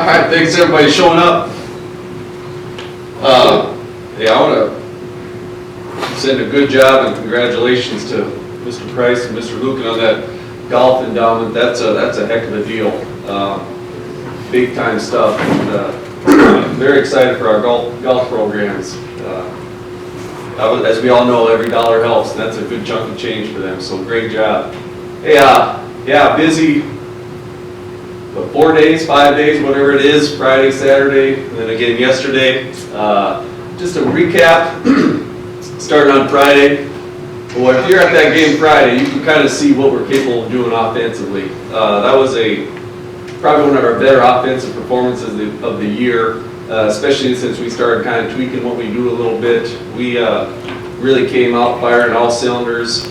All right, thanks everybody showing up. Yeah, I want to send a good job and congratulations to Mr. Price and Mr. Lucan on that golf endowment. That's a heck of a deal. Big time stuff. And, very excited for our golf programs. As we all know, every dollar helps, and that's a good chunk of change for them. So great job. Hey, yeah, busy. 4 days, 5 days, whatever it is, Friday, Saturday, and then again yesterday. Just a recap, starting on Friday. Well, if you're at that game Friday, you can kind of see what we're capable of doing offensively. That was probably one of our better offensive performances of the year, especially since we started kind of tweaking what we do a little bit. We really came out firing all cylinders.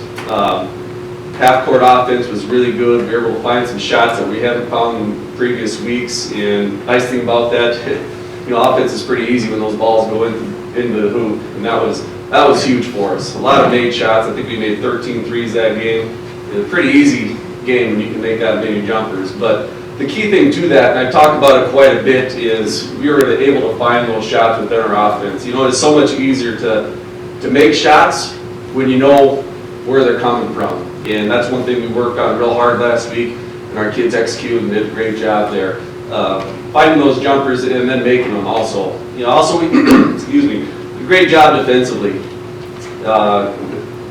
Half-court offense was really good. We were able to find some shots that we haven't found in previous weeks. And nice thing about that, offense is pretty easy when those balls go into the hoop, and that was huge for us. A lot of made shots. I think we made 13 threes that game. It's a pretty easy game when you can make that many jumpers. But the key thing to that, and I talked about it quite a bit, is we were able to find those shots within our offense. It's so much easier to make shots when you know where they're coming from. And that's one thing we worked on real hard last week, and our kids executed and did a great job there. Finding those jumpers and then making them also. Also we, excuse me, a great job defensively.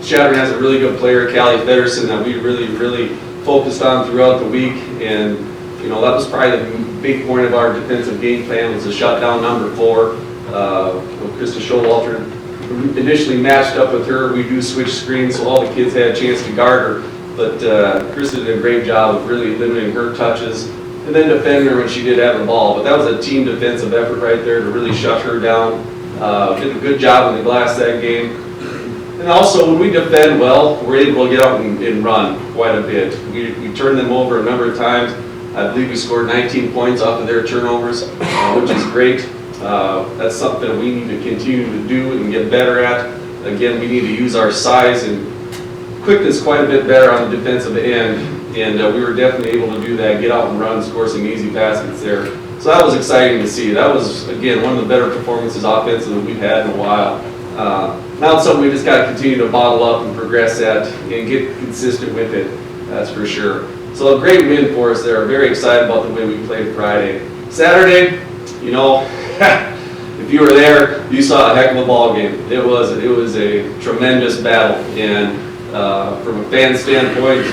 Chadron has a really good player, Callie Feddersen, that we really focused on throughout the week. And, that was probably the big point of our defensive game plan, was to shut down number 4. Krista Showalter initially matched up with her. We do switch screens, so all the kids had a chance to guard her. But Krista did a great job of really limiting her touches and then defending her when she did have the ball. But that was a team defensive effort right there to really shut her down. Did a good job on the glass that game. And also, when we defend well, we're able to get out and run quite a bit. We turned them over a number of times. I believe we scored 19 points off of their turnovers, which is great. That's something that we need to continue to do and get better at. Again, we need to use our size and quickness quite a bit better on the defensive end, and we were definitely able to do that, get out and run, score some easy baskets there. So that was exciting to see. That was, again, one of the better performances offensively that we've had in a while. Now it's something we just got to continue to bottle up and progress at and get consistent with it, that's for sure. So a great win for us there. Very excited about the way we played Friday. Saturday, if you were there, you saw a heck of a ball game. It was a tremendous battle, and from a fan standpoint,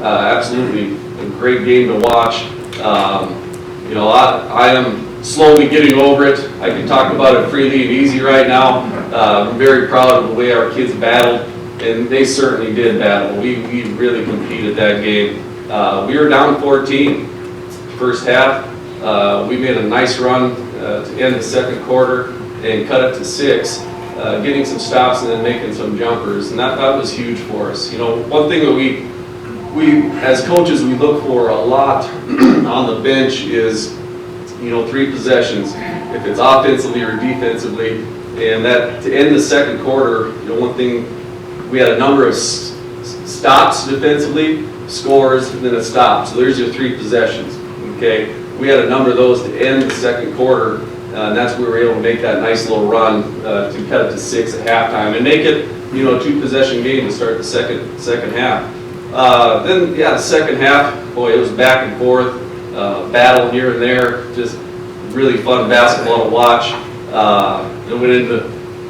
absolutely a great game to watch. I am slowly getting over it. I can talk about it freely and easy right now. I'm very proud of the way our kids battled, and they certainly did battle. We really competed that game. We were down 14 first half. We made a nice run to end the second quarter and cut it to 6, getting some stops and then making some jumpers, and that was huge for us. One thing that we as coaches we look for a lot on the bench is 3 possessions, if it's offensively or defensively, and that to end the second quarter, one thing, we had a number of stops defensively, scores, and then a stop. So there's your 3 possessions. Okay. We had a number of those to end the second quarter, and that's where we were able to make that nice little run to cut it to 6 at halftime and make it, a 2-possession game to start the second half. Then, the second half, boy, it was back and forth, battle here and there, just really fun basketball to watch.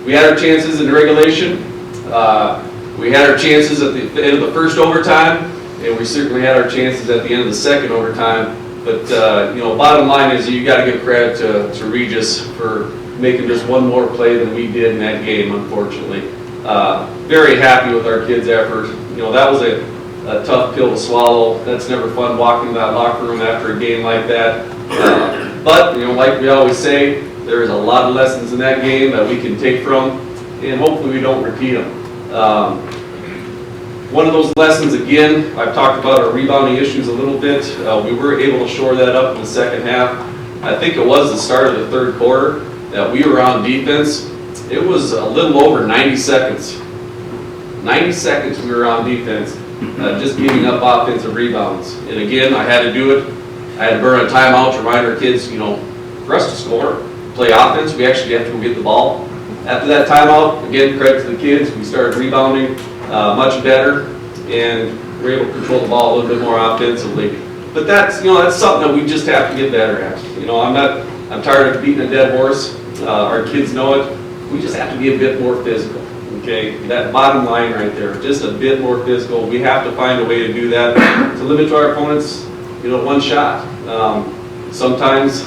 We had our chances in the regulation. We had our chances at the end of the first overtime, and we certainly had our chances at the end of the second overtime. But, bottom line is you got to give credit to Regis for making just one more play than we did in that game, unfortunately. Very happy with our kids' effort. That was a tough pill to swallow. That's never fun walking in that locker room after a game like that. But, like we always say, there's a lot of lessons in that game that we can take from, and hopefully we don't repeat them. One of those lessons, again, I've talked about our rebounding issues a little bit. We were able to shore that up in the second half. I think it was the start of the third quarter that we were on defense. It was a little over 90 seconds. 90 seconds we were on defense, just giving up offensive rebounds. And again, I had to do it I had to burn a timeout to remind our kids, for us to score, play offense, we actually have to go get the ball. After that timeout, again, credit to the kids, we started rebounding much better, and we're able to control the ball a little bit more offensively. But that's something that we just have to get better at. I'm tired of beating a dead horse. Our kids know it. We just have to be a bit more physical. Okay, that bottom line right there, just a bit more physical. We have to find a way to do that to limit to our opponents, one shot. Sometimes,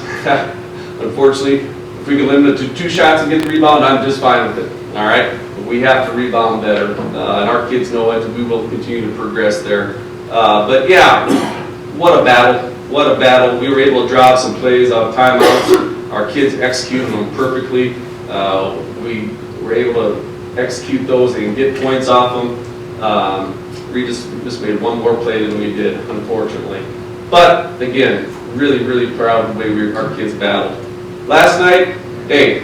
unfortunately, if we can limit it to 2 shots and get the rebound, I'm just fine with it. All right, but we have to rebound better, and our kids know it. We will continue to progress there. But yeah, what a battle! What a battle! We were able to drop some plays out of timeouts. Our kids executed them perfectly. We were able to execute those and get points off them. We just made one more play than we did, unfortunately. But again, really, really proud of the way our kids battled. Last night, hey,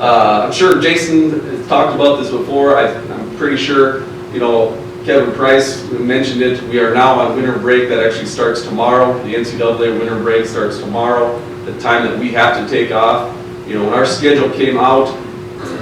I'm sure Jason has talked about this before. I'm pretty sure, Kevin Price mentioned it. We are now on winter break. That actually starts tomorrow. The NCAA winter break starts tomorrow. The time that we have to take off. When our schedule came out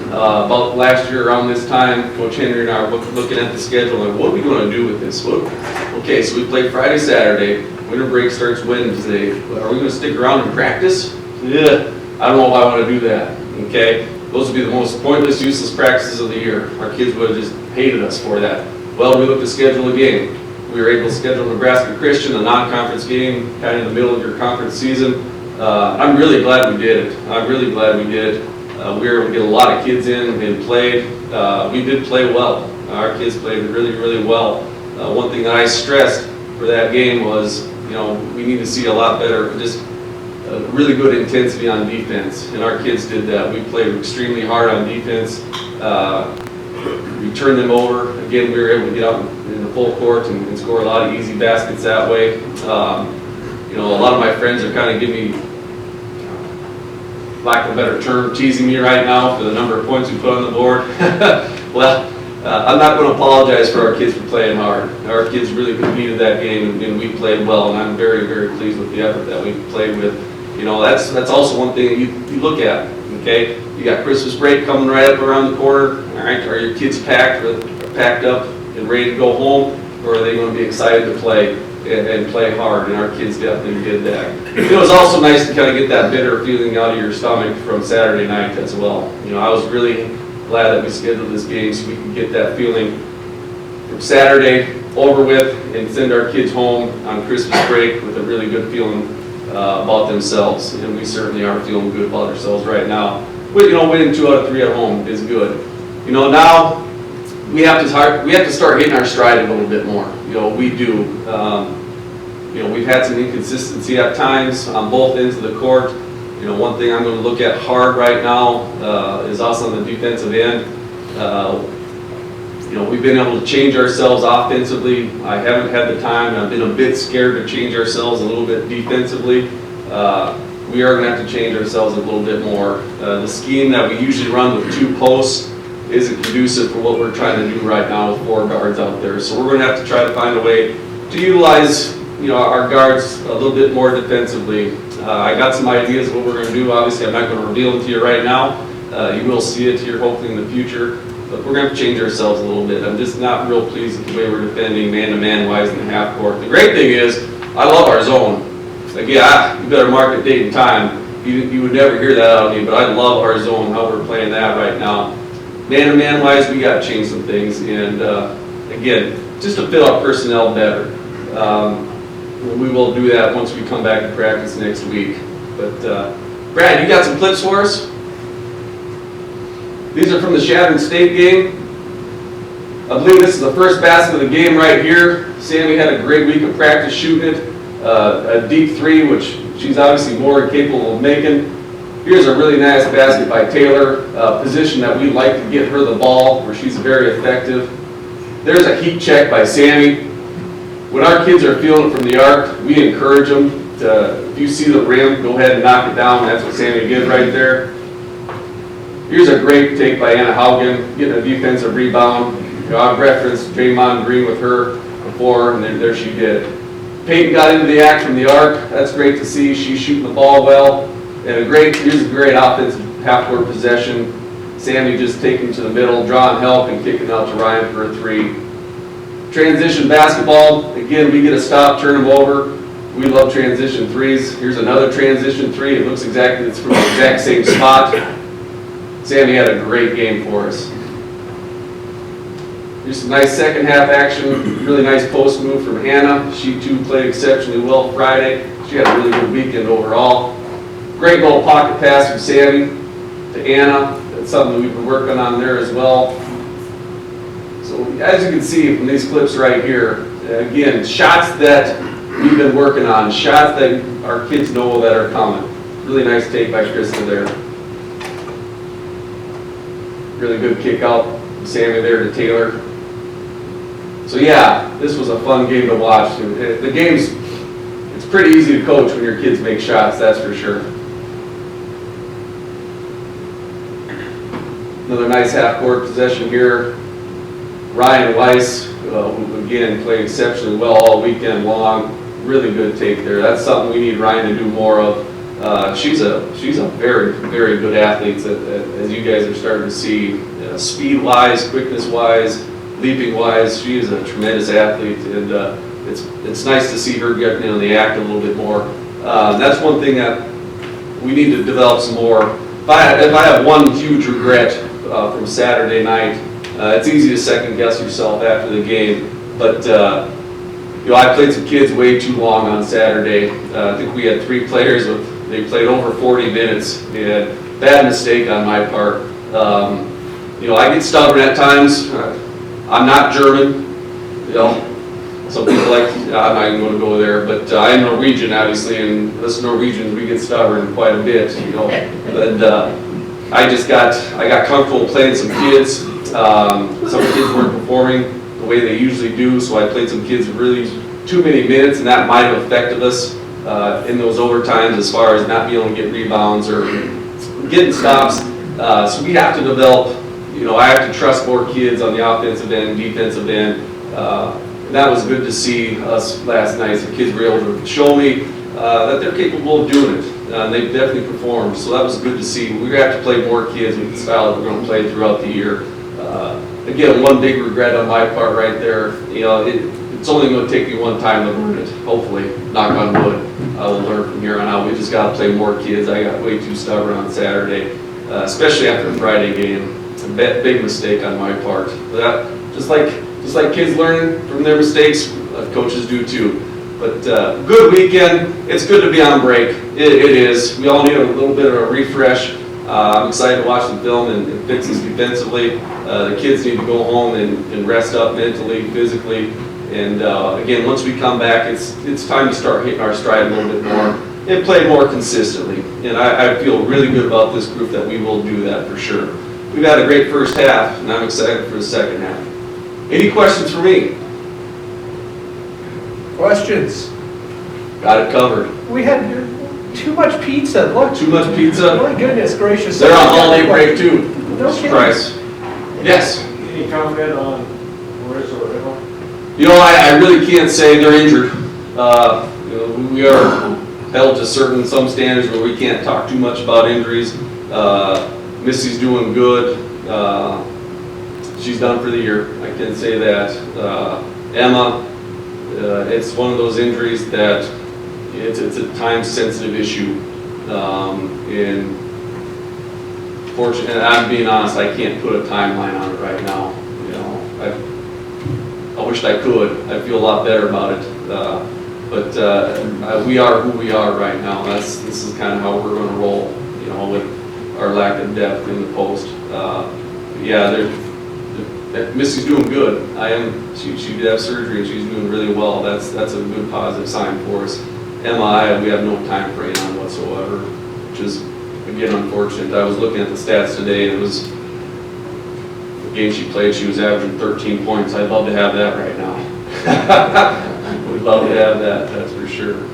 about last year around this time, Coach Henry and I were looking at the schedule and what are we going to do with this? Okay, so we play Friday, Saturday. Winter break starts Wednesday. Are we going to stick around and practice? Yeah, I don't know if I want to do that. Okay, those would be the most pointless, useless practices of the year. Our kids would have just hated us for that. Well, we looked to schedule a game. We were able to schedule Nebraska Christian, a non-conference game, kind of in the middle of your conference season. I'm really glad we did it. I'm really glad we did it. We were able to get a lot of kids in and played. We did play well. Our kids played really, really well. One thing that I stressed for that game was, we need to see a lot better, just really good intensity on defense, and our kids did that. We played extremely hard on defense. We turned them over. Again, we were able to get out in the full court and score a lot of easy baskets that way. A lot of my friends are kind of giving me, lack of a better term, teasing me right now for the number of points we put on the board. Well, I'm not going to apologize for our kids for playing hard. Our kids really competed that game, and we played well, and I'm very, very pleased with the effort that we played with. That's also one thing you look at, okay? You got Christmas break coming right up around the corner, all right? Are your kids packed up and ready to go home, or are they going to be excited to play and play hard? And our kids definitely did that. It was also nice to kind of get that bitter feeling out of your stomach from Saturday night as well. I was really glad that we scheduled this game so we could get that feeling from Saturday over with and send our kids home on Christmas break with a really good feeling about themselves. And we certainly are feeling good about ourselves right now. But, winning 2 out of 3 at home is good. Now we have to start hitting our stride a little bit more. We do. We've had some inconsistency at times on both ends of the court. One thing I'm going to look at hard right now is us on the defensive end. We've been able to change ourselves offensively. I haven't had the time. I've been a bit scared to change ourselves a little bit defensively. We are going to have to change ourselves a little bit more. The scheme that we usually run with 2 posts isn't conducive for what we're trying to do right now with 4 guards out there. So we're going to have to try to find a way to utilize our guards a little bit more defensively. I got some ideas of what we're going to do. Obviously, I'm not going to reveal them to you right now. You will see it here hopefully in the future. But we're going to have to change ourselves a little bit. I'm just not real pleased with the way we're defending man-to-man wise in the half court. The great thing is, I love our zone. Again, you better mark a date and time. You would never hear that out of me, but I love our zone, how we're playing that right now. Man-to-man wise, we got to change some things. And again, just to fit our personnel better. We will do that once we come back to practice next week. But Brad, you got some clips for us? These are from the Chadron State game. I believe this is the first basket of the game right here. Sammy had a great week of practice shooting it. A deep 3, which she's obviously more capable of making. Here's a really nice basket by Taylor, a position that we like to get her the ball, where she's very effective. There's a heat check by Sammy. When our kids are feeling it from the arc, we encourage them to, if you see the rim, go ahead and knock it down. That's what Sammy did right there. Here's a great take by Anna Haugen, getting a defensive rebound. I've referenced Draymond Green with her before, and there she did. Peyton got into the act from the arc. That's great to see. She's shooting the ball well. And here's a great offensive half-court possession. Sammy just taking to the middle, drawing help, and kicking out to Ryan for a 3. Transition basketball. Again, we get a stop, turn them over. We love transition 3s. Here's another transition 3. It looks exactly, it's from the exact same spot. Sammy had a great game for us. Here's some nice second half action. Really nice post move from Hannah. She too played exceptionally well Friday. She had a really good weekend overall. Great little pocket pass from Sammy to Anna. That's something that we've been working on there as well. So as you can see from these clips right here, again, shots that we've been working on, shots that our kids know that are coming. Really nice take by Krista there. Really good kick out from Sammy there to Taylor. So yeah, this was a fun game to watch. The game's, it's pretty easy to coach when your kids make shots, that's for sure. Another nice half-court possession here. Ryan Weiss, who again played exceptionally well all weekend long. Really good take there. That's something we need Ryan to do more of. She's a very, very good athlete, as you guys are starting to see. Speed-wise, quickness-wise, leaping-wise, she is a tremendous athlete, and it's nice to see her getting in the act a little bit more. That's one thing that we need to develop some more. If I have one huge regret from Saturday night, it's easy to second guess yourself after the game, but I played some kids way too long on Saturday. I think we had 3 players they played over 40 minutes. And bad mistake on my part. I get stubborn at times. I'm not German. Some people I'm not even going to go there, but I am Norwegian, obviously, and us Norwegians, we get stubborn quite a bit, And I got comfortable playing some kids. Some kids weren't performing the way they usually do, so I played some kids really too many minutes, and that might have affected us in those overtimes as far as not being able to get rebounds or getting stops. So we have to develop, I have to trust more kids on the offensive end, defensive end. And that was good to see us last night. The kids were able to show me that they're capable of doing it. They've definitely performed, so that was good to see. We're going to have to play more kids with the style that we're going to play throughout the year. Again, one big regret on my part right there. It's only going to take me one time to learn it. Hopefully, knock on wood, I will learn from here on out. We just got to play more kids. I got way too stubborn on Saturday, especially after the Friday game. It's a big mistake on my part. Just like kids learning from their mistakes, coaches do too. But good weekend. It's good to be on break. It is. We all need a little bit of a refresh. I'm excited to watch the film and fix this defensively. The kids need to go home and rest up mentally, physically. And again, once we come back, it's time to start hitting our stride a little bit more and play more consistently. And I feel really good about this group that we will do that for sure. We've had a great first half, and I'm excited for the second half. Any questions for me? Questions? Got it covered. We had too much pizza. Look. Too much pizza? My goodness gracious. They're on holiday break too. No Mr. kidding. Price. Yes. Any comment on Morris or Emma? I really can't say they're injured. We are held to some standards where we can't talk too much about injuries. Missy's doing good. She's done for the year. I can say that. Emma, it's one of those injuries that it's a time-sensitive issue. And I'm being honest, I can't put a timeline on it right now. I wished I could. I feel a lot better about it. But we are who we are right now. This is kind of how we're going to roll, with our lack of depth in the post. Missy's doing good. She did have surgery and she's doing really well. That's a good positive sign for us. Emma, we have no time frame on whatsoever, which is again unfortunate. I was looking at the stats today, and it was the game she played. She was averaging 13 points. I'd love to have that right now. We'd love to have that. That's for sure.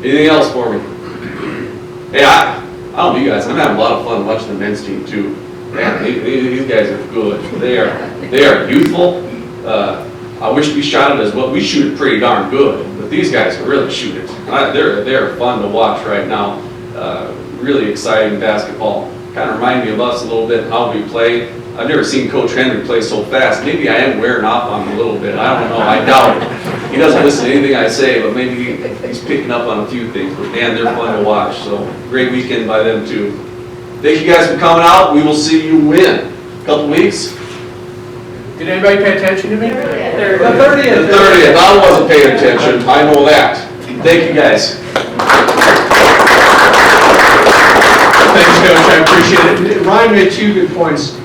Anything else for me? Hey, I don't know you guys. I'm having a lot of fun watching the men's team too. Man, these guys are good. They are youthful. I wish we shot it as well. We shoot it pretty darn good, but these guys really shoot it. They're fun to watch right now. Really exciting basketball. Kind of remind me of us a little bit how we play. I've never seen Coach Henry play so fast. Maybe I am wearing off on him a little bit. I don't know. I doubt it. He doesn't listen to anything I say, but maybe he's picking up on a few things. But man, they're fun to watch. So great weekend by them too. Thank you guys for coming out. We will see you in a couple weeks. Did anybody pay attention to me? The 30th. The 30th. I wasn't paying attention. I know that. Thank you guys. Thanks, Coach. I appreciate it. Ryan made two good points.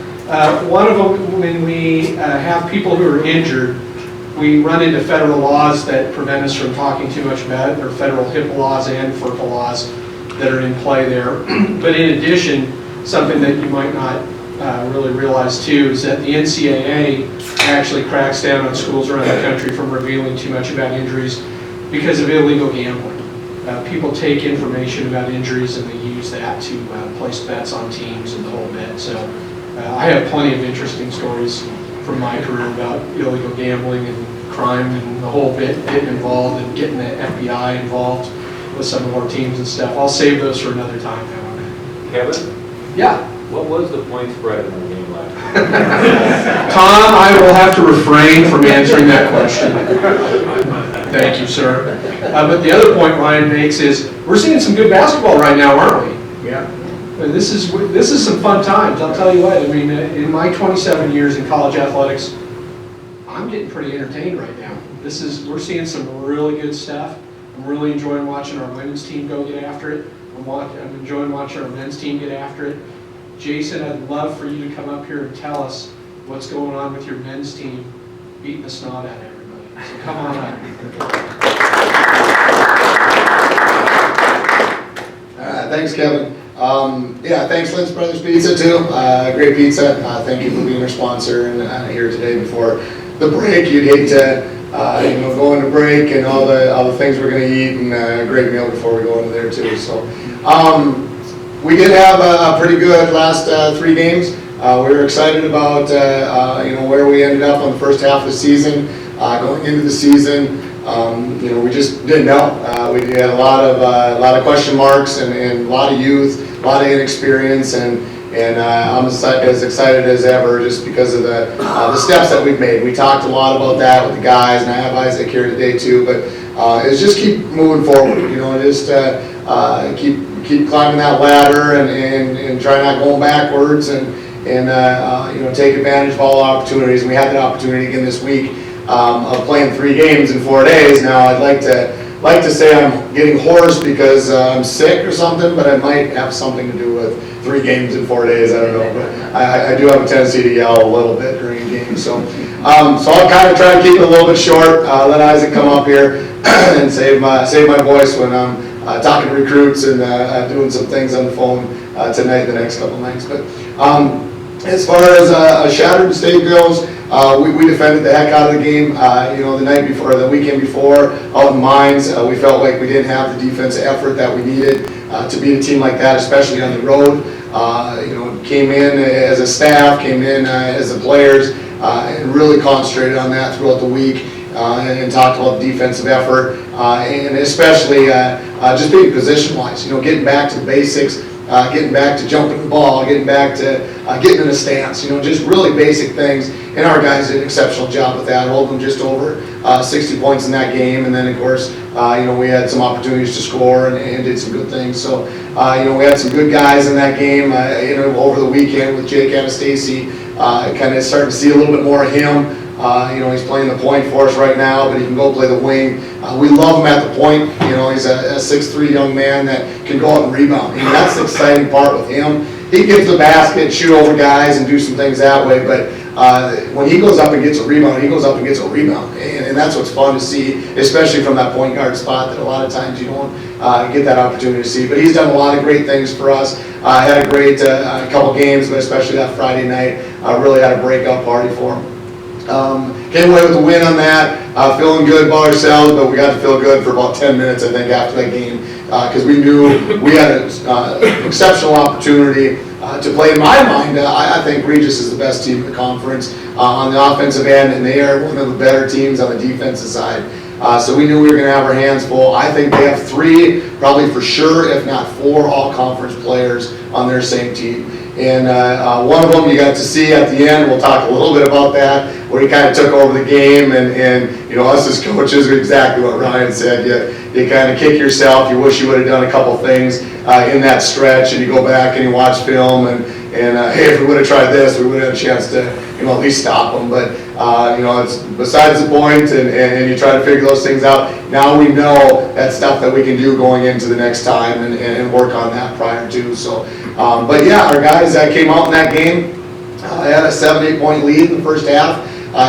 One of them, when we have people who are injured, we run into federal laws that prevent us from talking too much about it. There are federal HIPAA laws and FERPA laws that are in play there. But in addition, something that you might not really realize too is that the NCAA actually cracks down on schools around the country from revealing too much about injuries because of illegal gambling. People take information about injuries and they use that to place bets on teams and the whole bit. So I have plenty of interesting stories from my career about illegal gambling and crime and the whole bit, getting involved and getting the FBI involved with some of our teams and stuff. I'll save those for another time, however. Kevin, Yeah. what was the point spread in the game last night? Tom, I will have to refrain from answering that question. Thank you, sir. But the other point Ryan makes is we're seeing some good basketball right now, aren't we? Yeah. This is some fun times. I'll tell you what. I mean, in my 27 years in college athletics, I'm getting pretty entertained right now. We're seeing some really good stuff. I'm really enjoying watching our women's team go get after it. I'm enjoying watching our men's team get after it. Jason, I'd love for you to come up here and tell us what's going on with your men's team beating the snot out of everybody. So come on up. Thanks, Kevin. Yeah, thanks, Lynn's Brothers Pizza, too. Great pizza. Thank you for being our sponsor and here today before the break. You'd hate to go into break and all the things we're going to eat and a great meal before we go into there, too. So we did have a pretty good last 3 games. We were excited about where we ended up on the first half of the season. Going into the season, we just didn't know. We had a lot of question marks and a lot of youth, a lot of inexperience, and I'm as excited as ever just because of the steps that we've made. We talked a lot about that with the guys, and I have Isaac here today too. But it's just keep moving forward. Just keep climbing that ladder and try not going backwards and take advantage of all opportunities. And we had that opportunity again this week. Of playing 3 games in 4 days. Now I'd like to say I'm getting hoarse because I'm sick or something, but it might have something to do with 3 games in 4 days. I don't know, but I do have a tendency to yell a little bit during a game. So I'll kind of try to keep it a little bit short. Let Isaac come up here and save my voice when I'm talking to recruits and doing some things on the phone tonight, the next couple nights. But as far as a shattered state goes. We defended the heck out of the game. The night before, the weekend before, out in Mines, we felt like we didn't have the defensive effort that we needed to beat a team like that, especially on the road. Came in as a staff, came in as the players, and really concentrated on that throughout the week, and talked about defensive effort, and especially just being position-wise. Getting back to the basics. Getting back to jumping the ball, getting back to getting in a stance, just really basic things. And our guys did an exceptional job with that, holding them just over 60 points in that game. And then, of course, we had some opportunities to score and did some good things. So, we had some good guys in that game, over the weekend with Jake Anastasi. Kind of starting to see a little bit more of him. He's playing the point for us right now, but he can go play the wing. We love him at the point. He's a 6'3" young man that can go out and rebound. That's the exciting part with him. He gets the basket, shoot over guys, and do some things that way. But when he goes up and gets a rebound, he goes up and gets a rebound. And that's what's fun to see, especially from that point guard spot that a lot of times you don't get that opportunity to see. But he's done a lot of great things for us. Had a great couple games, but especially that Friday night, really had a breakout party for him. Came away with a win on that, feeling good about ourselves, but we got to feel good for about 10 minutes, I think, after that game, because we knew we had an exceptional opportunity to play. In my mind, I think Regis is the best team in the conference on the offensive end, and they are one of the better teams on the defensive side. So we knew we were going to have our hands full. I think they have 3, probably for sure, if not 4, all-conference players on their same team. And one of them you got to see at the end. We'll talk a little bit about that, where he kind of took over the game, and you know, us as coaches are exactly what Ryan said. You kind of kick yourself. You wish you would have done a couple things in that stretch, and you go back and you watch film, and hey, if we would have tried this, we would have had a chance to, you know, at least stop them. But you know, it's besides the point, and you try to figure those things out. Now we know that stuff that we can do going into the next time, and work on that prior to. So, but yeah, our guys that came out in that game had a 7-8 point lead in the first half.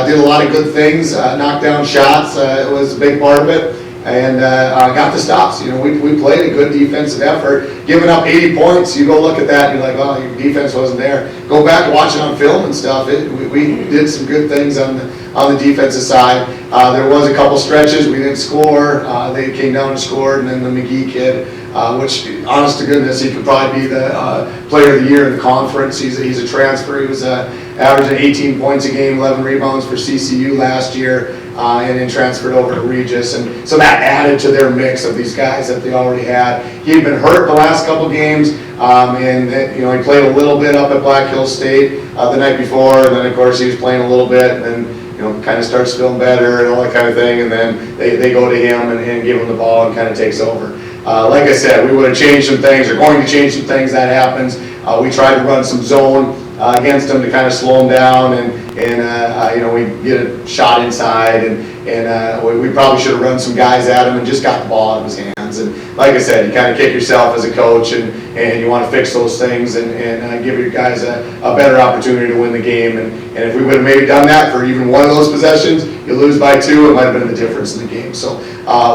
Did a lot of good things, knocked down shots. It was a big part of it. And got the stops. You know, we played a good defensive effort. Giving up 80 points, you go look at that and you're like, oh, your defense wasn't there. Go back and watch it on film and stuff. We did some good things on the defensive side. There was a couple stretches we didn't score. They came down and scored, and then the McGee kid, which, honest to goodness, he could probably be the player of the year in the conference. He's a transfer. He was averaging 18 points a game, 11 rebounds for CCU last year. And then transferred over to Regis, and so that added to their mix of these guys that they already had. He had been hurt the last couple games, and you know, he played a little bit up at Black Hills State the night before, and then of course he was playing a little bit, and then you know, kind of starts feeling better and all that kind of thing, and then they go to him and give him the ball and kind of takes over. Like I said, we would have changed some things, or going to change some things. That happens. We tried to run some zone against them to kind of slow them down, and you know, we get a shot inside, and we probably should have run some guys at him and just got the ball out of his hands. And like I said, you kind of kick yourself as a coach, and you want to fix those things and give your guys a better opportunity to win the game. And if we would have maybe done that for even one of those possessions, you lose by 2, it might have been the difference in the game. So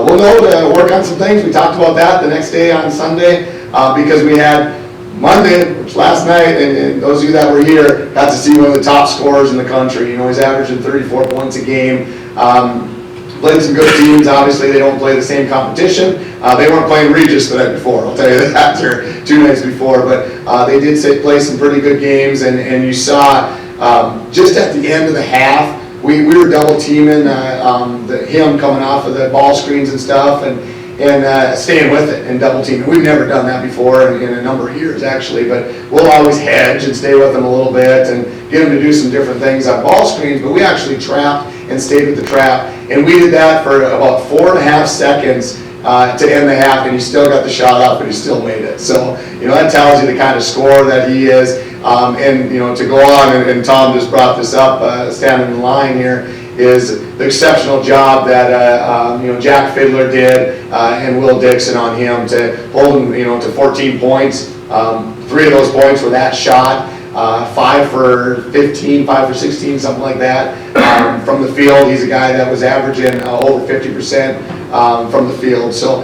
we'll know to work on some things. We talked about that the next day on Sunday, because we had Monday, which last night, and those of you that were here got to see one of the top scorers in the country. You know, he's averaging 34 points a game. Played some good teams. Obviously, they don't play the same competition. They weren't playing Regis the night before, I'll tell you that, or 2 nights before. But they did play some pretty good games, and you saw just at the end of the half, we were double teaming him coming off of the ball screens and stuff, and staying with it and double teaming. We've never done that before in a number of years, actually, but we'll always hedge and stay with them a little bit and get them to do some different things on ball screens. But we actually trapped and stayed with the trap, and we did that for about 4.5 seconds to end the half, and he still got the shot up, and he still made it. So, you know, that tells you the kind of scorer that he is. And, you know, to go on, and Tom just brought this up, standing in line here, is the exceptional job that you know, Jack Fiddler did and Will Dixon on him to hold him, you know, to 14 points. 3 of those points were that shot. 5 for 15, 5 for 16, something like that. From the field, he's a guy that was averaging over 50% from the field. So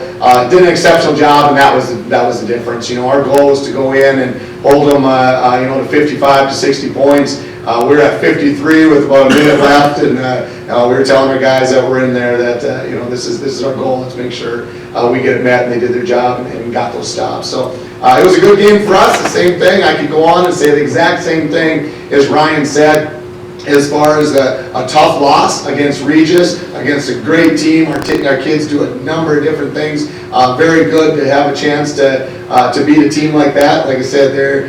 did an exceptional job, and that was the difference. You know, our goal was to go in and hold them, you know, to 55 to 60 points. We were at 53 with about a minute left, and we were telling our guys that were in there that you know, this is our goal. Let's make sure we get it met, and they did their job and got those stops. So it was a good game for us. The same thing. I could go on and say the exact same thing as Ryan said, as far as a tough loss against Regis, against a great team. Our kids do a number of different things. Very good to have a chance to beat a team like that. Like I said, they're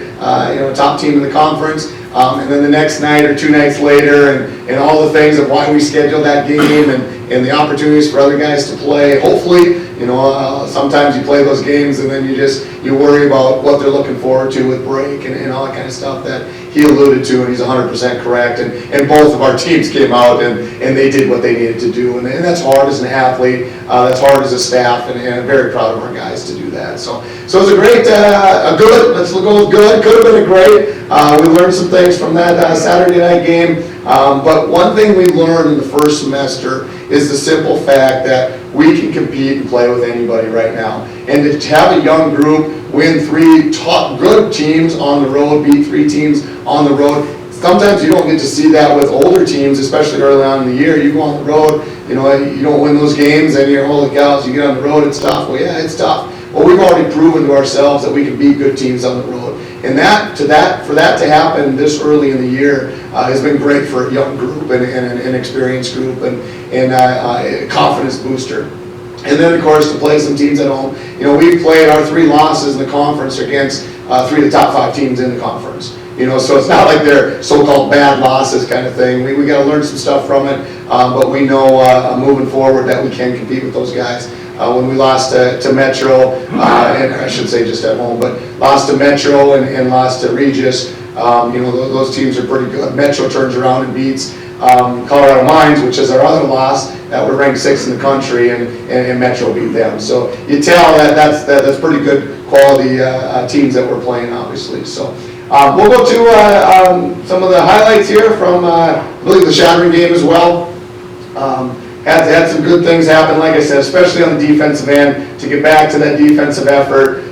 you know, top team in the conference. And then the next night or 2 nights later, and all the things of why we scheduled that game, and the opportunities for other guys to play. Hopefully, you know, sometimes you play those games and then you worry about what they're looking forward to with break and all that kind of stuff that he alluded to, and he's 100% correct. And both of our teams came out and they did what they needed to do, and that's hard as an athlete, that's hard as a staff, and I'm very proud of our guys to do that. So it was a great, let's go with good. Could have been a great. We learned some things from that Saturday night game. But one thing we learned in the first semester is the simple fact that we can compete and play with anybody right now. And to have a young group win 3 top good teams on the road, beat 3 teams on the road, sometimes you don't get to see that with older teams, especially early on in the year. You go on the road, you know, you don't win those games, and you're, holy cows, you get on the road, it's tough. Well, yeah, it's tough. Well, we've already proven to ourselves that we can beat good teams on the road. And for that to happen this early in the year has been great for a young group and an experienced group and a confidence booster. And then, of course, to play some teams at home. We've played our 3 losses in the conference against 3 of the top 5 teams in the conference. So it's not like they're so-called bad losses kind of thing. We got to learn some stuff from it, but we know moving forward that we can compete with those guys. When we lost to Metro, and I should say just at home, but lost to Metro and lost to Regis, those teams are pretty good. Metro turns around and beats Colorado Mines, which is our other loss, that we're ranked 6th in the country, and Metro beat them. So you tell that's pretty good quality teams that we're playing, obviously. So we'll go to some of the highlights here from, I believe, the Shattering game as well. Had some good things happen, like I said, especially on the defensive end, to get back to that defensive effort.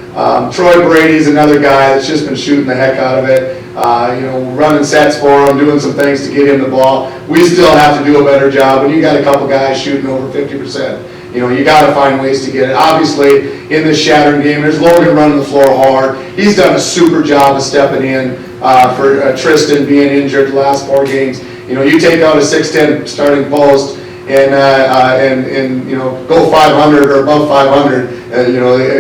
Troy Brady's another guy that's just been shooting the heck out of it. Running sets for him, doing some things to get him the ball. We still have to do a better job. When you got a couple guys shooting over 50%, you got to find ways to get it. Obviously, in this Shattering game, there's Logan running the floor hard. He's done a super job of stepping in for Tristan being injured the last 4 games. You take out a 6'10" starting post and go 500 or above 500,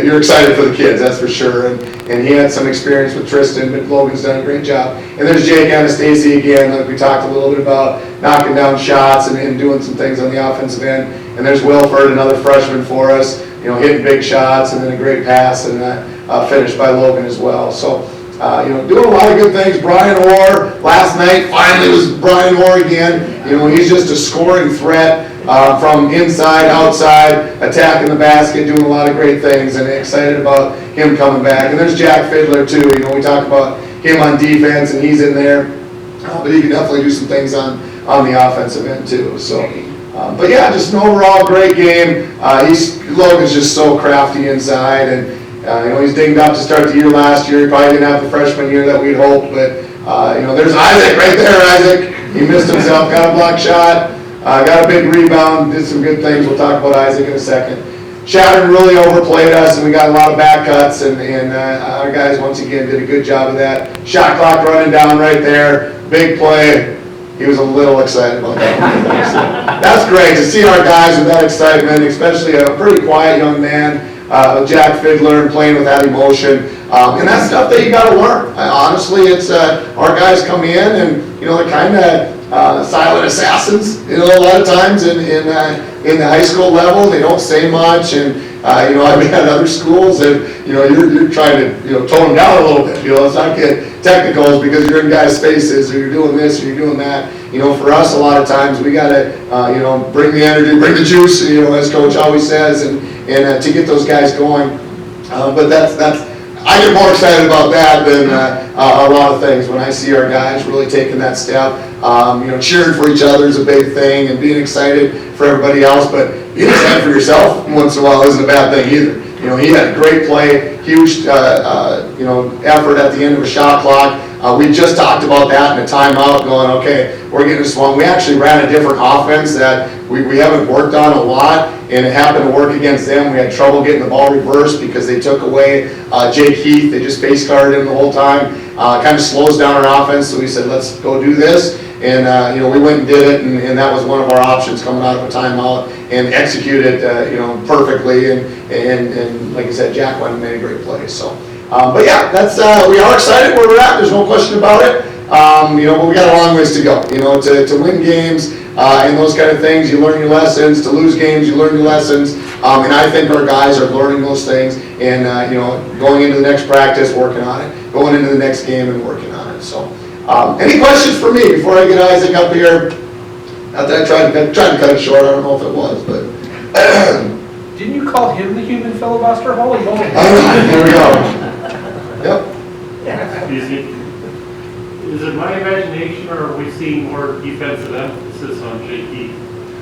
you're excited for the kids, that's for sure. And he had some experience with Tristan, but Logan's done a great job. And there's Jake Anastasi again, like we talked a little bit about, knocking down shots and doing some things on the offensive end. And there's Wilford, another freshman for us, hitting big shots, and then a great pass and finished by Logan as well. So. Doing a lot of good things. Brian Orr, last night, finally was Brian Orr again. He's just a scoring threat from inside, outside, attacking the basket, doing a lot of great things, and excited about him coming back. And there's Jack Fiddler, too. We talk about him on defense, and he's in there. But he can definitely do some things on the offensive end, too. So, but yeah, just an overall great game. Logan's just so crafty inside, and he's dinged up to start the year last year. He probably didn't have the freshman year that we'd hoped, but there's Isaac right there. Isaac, he missed himself, got a block shot, got a big rebound, did some good things. We'll talk about Isaac in a second. Shattering really overplayed us, and we got a lot of back cuts, and our guys once again did a good job of that. Shot clock running down right there, big play. He was a little excited about that. So that's great to see our guys with that excitement, especially a pretty quiet young man. Jack Fiddler and playing with that emotion, and that's stuff that you got to learn. Honestly, it's our guys come in and they're kind of silent assassins. A lot of times in the high school level, they don't say much, and I've been at other schools and you're trying to tone them down a little bit. Let's not get technicals because you're in guys' faces or you're doing this or you're doing that. For us, a lot of times we got to bring the energy, bring the juice. As Coach always says, and to get those guys going. But that's I get more excited about that than a lot of things when I see our guys really taking that step. Cheering for each other is a big thing, and being excited for everybody else. But being excited for yourself once in a while isn't a bad thing either. He had a great play, huge effort at the end of a shot clock. We just talked about that in a timeout, going, okay, we're getting swung. We actually ran a different offense that we haven't worked on a lot, and it happened to work against them. We had trouble getting the ball reversed because they took away Jake Heath. They just face guarded him the whole time. Kind of slows down our offense, so we said, let's go do this. And we went and did it, and that was one of our options coming out of a timeout, and executed perfectly. And like I said, Jack went and made a great play. So, but yeah, that's we are excited where we're at. There's no question about it. But we got a long ways to go. To win games and those kind of things, you learn your lessons. To lose games, you learn your lessons. And I think our guys are learning those things, and going into the next practice, working on it. Going into the next game and working on it. So. Any questions for me before I get Isaac up here? Not that I tried to cut it short. I don't know if it was, but Didn't you call him the human filibuster? Holy moly! Here we go. Yep. Excuse me. Is it my imagination, or are we seeing more defensive emphasis on JP?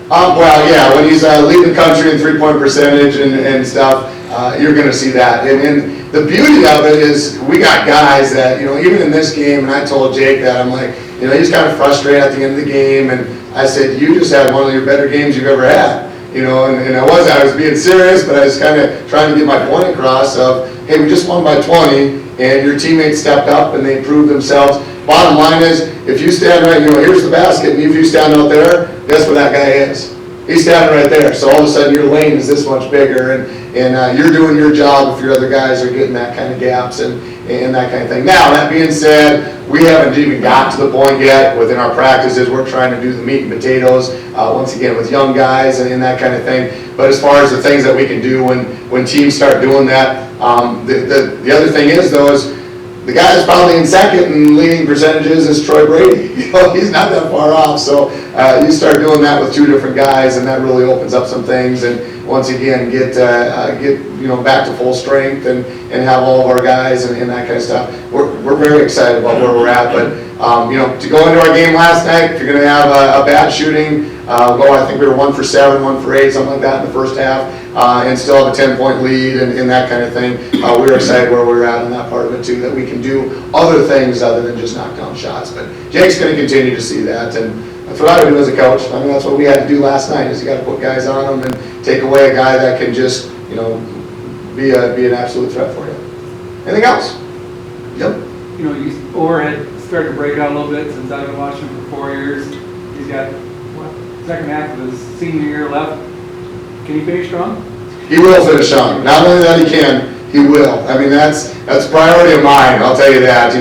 Well, yeah. When he's leading the country in three-point percentage and stuff, you're going to see that. And the beauty of it is we got guys that, even in this game, and I told Jake that, I'm like, he's kind of frustrated at the end of the game, and I said, you just had one of your better games you've ever had. And I was being serious, but I was kind of trying to get my point across of, hey, we just won by 20, and your teammates stepped up and they proved themselves. Bottom line is, if you stand right, here's the basket, and if you stand out there, guess where that guy is? He's standing right there. So all of a sudden your lane is this much bigger, and you're doing your job if your other guys are getting that kind of gaps and that kind of thing. Now, that being said, we haven't even got to the point yet within our practices. We're trying to do the meat and potatoes, once again, with young guys and that kind of thing. But as far as the things that we can do when teams start doing that, the other thing is, though, is the guy that's probably in second in leading percentages is Troy Brady. He's not that far off. So you start doing that with two different guys, and that really opens up some things. And once again, get back to full strength and have all of our guys and that kind of stuff. We're very excited about where we're at. But to go into our game last night, if you're going to have a bad shooting, I think we were 1 for 7, 1 for 8, something like that in the first half, and still have a 10-point lead and that kind of thing. We're excited where we're at in that part of it too, that we can do other things other than just knock down shots. But Jake's going to continue to see that, and that's what I would do as a coach. I mean, that's what we had to do last night, is you got to put guys on them and take away a guy that can just, be an absolute threat for you. Anything else? Yep. Orr had started to break out a little bit since I've been watching him for 4 years. He's got second half of his senior year left. Can he finish strong? He will finish strong. Not only that he can, he will. I mean, that's priority of mine, I'll tell you that.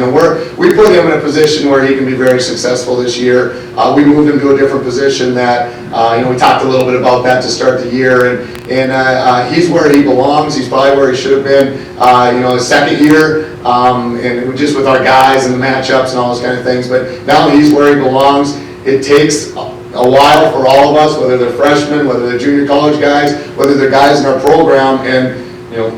We put him in a position where he can be very successful this year. We moved him to a different position that, we talked a little bit about that to start the year, and he's where he belongs. He's probably where he should have been, his second year, and just with our guys and the matchups and all those kind of things. But now he's where he belongs. It takes a while for all of us, whether they're freshmen, whether they're junior college guys, whether they're guys in our program, and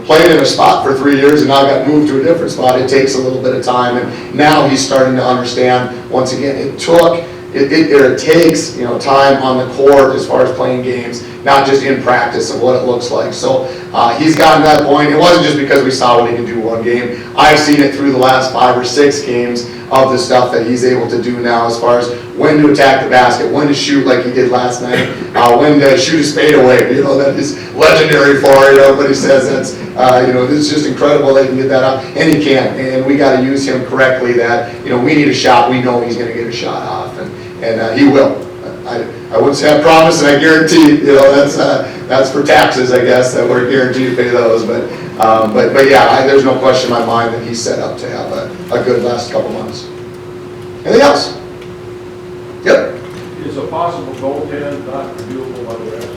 played in a spot for 3 years and now got moved to a different spot. It takes a little bit of time, and now he's starting to understand. Once again, it takes time on the court as far as playing games, not just in practice of what it looks like. So he's gotten to that point. It wasn't just because we saw what he could do one game. I've seen it through the last 5 or 6 games of the stuff that he's able to do now, as far as when to attack the basket, when to shoot like he did last night, when to shoot his fade away. That is legendary for it. Everybody says that's, it's just incredible that he can get that up, and he can. And we got to use him correctly. That we need a shot. We know he's going to get a shot off, and he will. I wouldn't say I promise, and I guarantee. That's for taxes, I guess, that we're guaranteed to pay those. But yeah, there's no question in my mind that he's set up to have a good last couple months. Anything else? Yep. Is a possible goaltend not reviewable by the rest?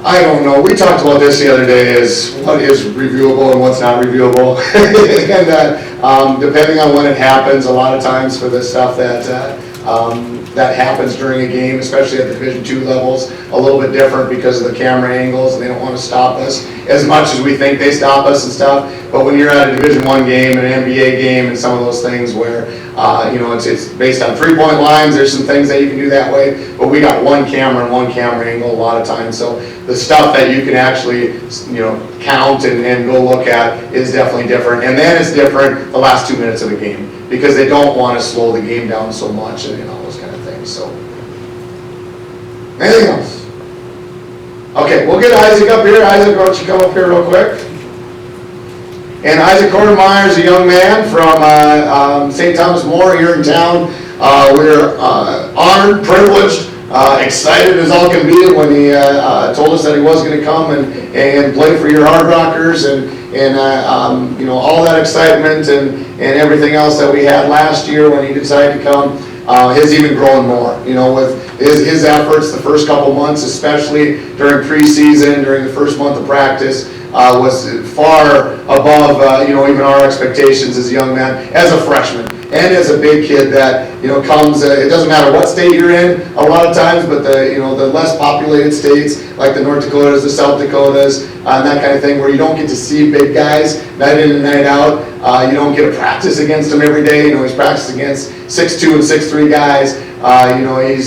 I don't know. We talked about this the other day, is what is reviewable and what's not reviewable. And depending on when it happens, a lot of times for the stuff that happens during a game, especially at the Division II levels, a little bit different because of the camera angles, and they don't want to stop us as much as we think they stop us and stuff. But when you're at a Division I game, an NBA game, and some of those things where it's based on 3-point lines, there's some things that you can do that way. But we got one camera and one camera angle a lot of times, so the stuff that you can actually count and go look at is definitely different. And then it's different the last 2 minutes of the game, because they don't want to slow the game down so much and all those kind of things. So, anything else? Okay, we'll get Isaac up here. Isaac, why don't you come up here real quick? And Isaac Kortemeyer is a young man from St. Thomas More here in town. We're honored, privileged, excited as all can be when he told us that he was going to come and play for your Hardrockers, and all that excitement and everything else that we had last year when he decided to come has even grown more. With his efforts the first couple months, especially during preseason, during the first month of practice, was far above even our expectations as a young man, as a freshman, and as a big kid that comes. It doesn't matter what state you're in a lot of times, but the less populated states like the North Dakotas, the South Dakotas, and that kind of thing, where you don't get to see big guys night in and night out. You don't get to practice against them every day. He's practiced against 6'2" and 6'3" guys.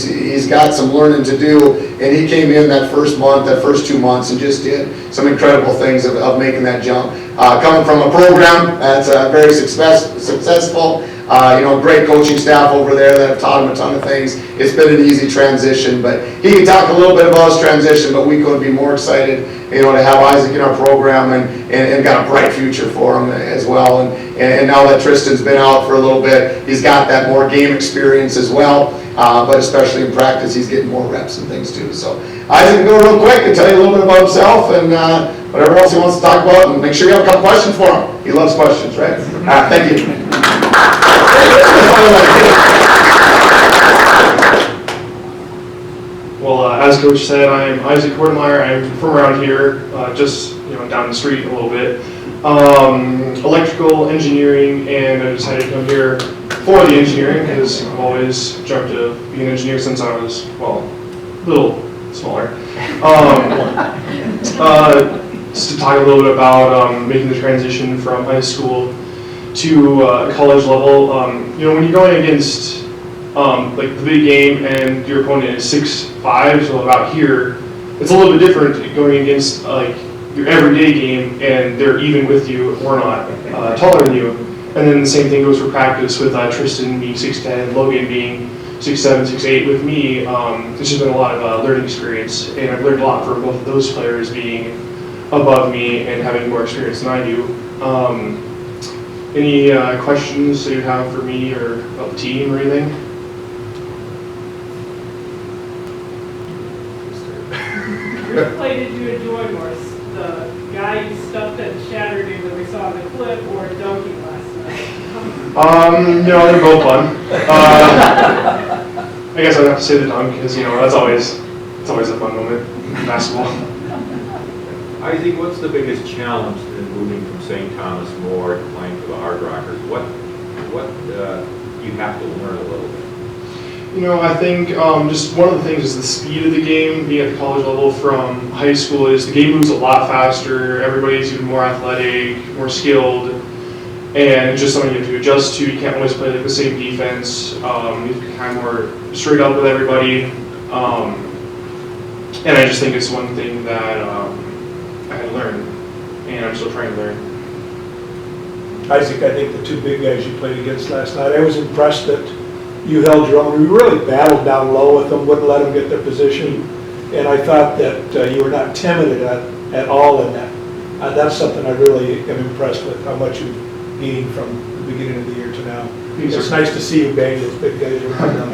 He's got some learning to do, and he came in that first month, that first 2 months, and just did some incredible things of making that jump. Coming from a program that's very successful, great coaching staff over there that have taught him a ton of things. It's been an easy transition, but he can talk a little bit about his transition, but we couldn't be more excited to have Isaac in our program and got a bright future for him as well. And now that Tristan's been out for a little bit, he's got that more game experience as well, but especially in practice, he's getting more reps and things too. So Isaac can go real quick and tell you a little bit about himself and whatever else he wants to talk about, and make sure you have a couple questions for him. He loves questions, right? Thank you. Well, as Coach said, I'm Isaac Kortemeyer. I'm from around here, just down the street a little bit. Electrical engineering, and I decided to come here for the engineering because I've always dreamt of being an engineer since I was, well, a little smaller. Just to talk a little bit about making the transition from high school to college level. When you're going against like the big game and your opponent is 6'5", so about here, it's a little bit different going against like your everyday game and they're even with you or not, taller than you. And then the same thing goes for practice with Tristan being 6'10", Logan being 6'7", 6'8". With me, it's just been a lot of learning experience, and I've learned a lot from both of those players being above me and having more experience than I do. Any questions that you have for me or about the team or anything? Which play did you enjoy more? The guy you stuffed and shattered you that we saw in the clip, or dunking last night? They're both fun. I guess I'd have to say the dunk because it's always a fun moment in basketball. Isaac, what's the biggest challenge in moving from St. Thomas More to playing for the Hardrockers? What you have to learn a little bit? I think just one of the things is the speed of the game. Being at the college level from high school is the game moves a lot faster. Everybody's even more athletic, more skilled, and it's just something you have to adjust to. You can't always play like the same defense. You have to be kind of more straight up with everybody. And I just think it's one thing that I had to learn, and I'm still trying to learn. Isaac, I think the two big guys you played against last night, I was impressed that you held your own. We really battled down low with them, wouldn't let them get their position, and I thought that you were not timid at all in that. That's something I really am impressed with, how much you've gained from the beginning of the year to now. It's nice to see you bang those big guys around.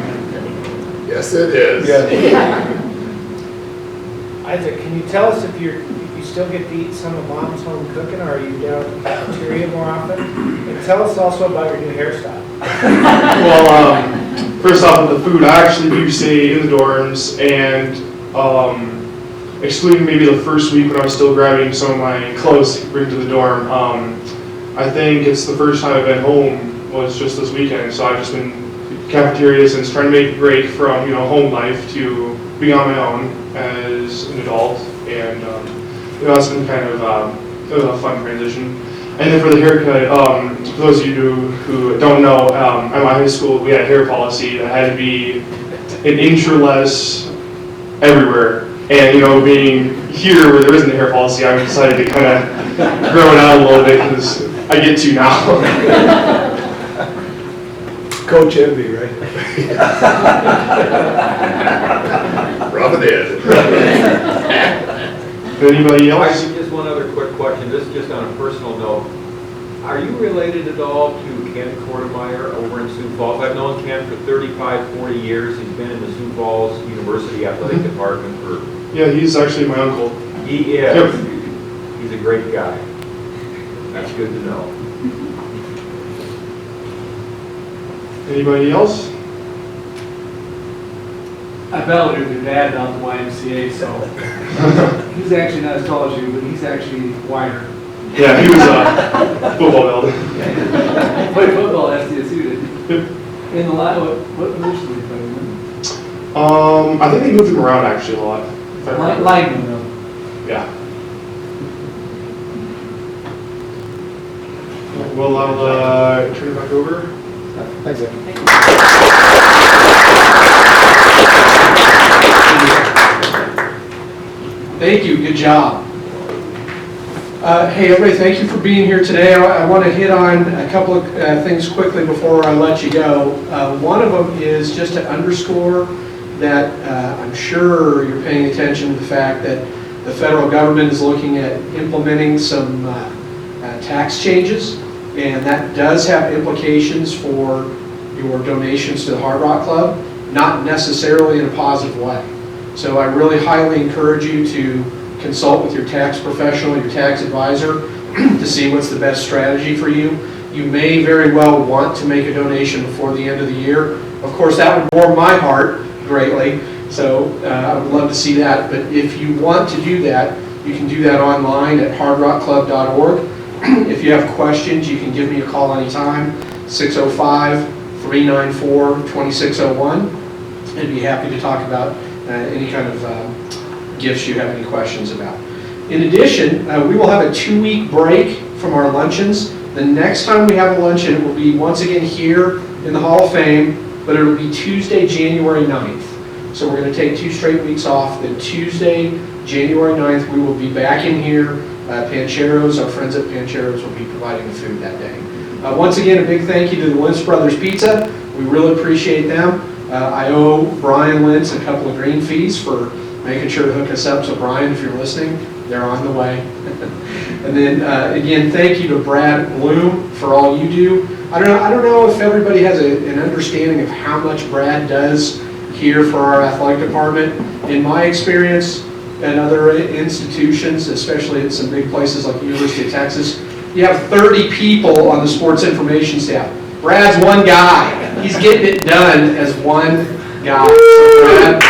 Yes, it is. Yeah. Isaac, can you tell us if you still get to eat some of Mom's home cooking, or are you down at the cafeteria more often? And tell us also about your new hairstyle. Well, first off with the food, I actually do stay in the dorms, and excluding maybe the first week when I was still grabbing some of my clothes to bring to the dorm, I think it's the first time I've been home was just this weekend, so I've just been cafeteria since, trying to make a break from home life to being on my own as an adult, and that's been kind of a fun transition. And then for the haircut, for those of you who don't know, at my high school we had a hair policy that had to be an inch or less everywhere. And being here where there isn't a hair policy, I decided to kind of grow it out a little bit because I get to now. Coach Envy, right? Rub it in. Anybody else? Isaac, just one other quick question. This is just on a personal note. Are you related at all to Ken Kortemeyer over in Sioux Falls? I've known Ken for 35, 40 years. He's been in the Sioux Falls University Athletic Department for... Yeah, he's actually my uncle. He is. Yep. He's a great guy. That's good to know. Anybody else? I battled with your dad down at the YMCA, so he's actually not as tall as you, but he's actually wider. Yeah, he was football build. He played football at SDSU, didn't he? In the line, what position did he play in? I think they moved him around actually a lot. Lineman, though. Yeah. Well, I'll turn it back over. Thanks, Ed. Thank you, good job. Hey, everybody, thank you for being here today. I want to hit on a couple of things quickly before I let you go. One of them is just to underscore that I'm sure you're paying attention to the fact that The federal government is looking at implementing some tax changes, and that does have implications for your donations to the Hardrock Club, not necessarily in a positive way. So I really highly encourage you to consult with your tax professional, your tax advisor, to see what's the best strategy for you. You may very well want to make a donation before the end of the year. Of course, that would warm my heart greatly, so I would love to see that. But if you want to do that, you can do that online at hardrockclub.org. If you have questions, you can give me a call anytime, 605-394-2601. I'd be happy to talk about any kind of gifts you have any questions about. In addition, we will have a 2-week break from our luncheons. The next time we have a luncheon, it will be once again here in the Hall of Fame, but it will be Tuesday, January 9th. So we're going to take 2 straight weeks off. Then Tuesday, January 9th, we will be back in here. Pancheros, our friends at Pancheros will be providing the food that day. Once again, a big thank you to the Lentz Brothers Pizza. We really appreciate them. I owe Brian Lentz a couple of green fees for making sure to hook us up. So Brian, if you're listening, they're on the way. And then again, thank you to Brad Bloom for all you do. I don't know if everybody has an understanding of how much Brad does here for our athletic department. In my experience and other institutions, especially at some big places like the University of Texas, you have 30 people on the sports information staff. Brad's one guy. He's getting it done as one guy. So Brad,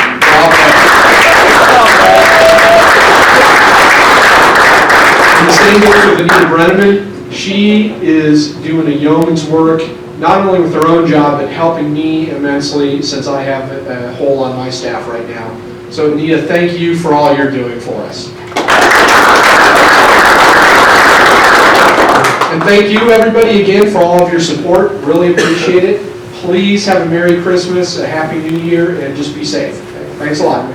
and the same goes with Anita Brenneman. She is doing a yeoman's work, not only with her own job, but helping me immensely since I have a hole on my staff right now. So Anita, thank you for all you're doing for us. And thank you everybody again for all of your support. Really appreciate it. Please have a Merry Christmas, a Happy New Year, and just be safe. Thanks a lot.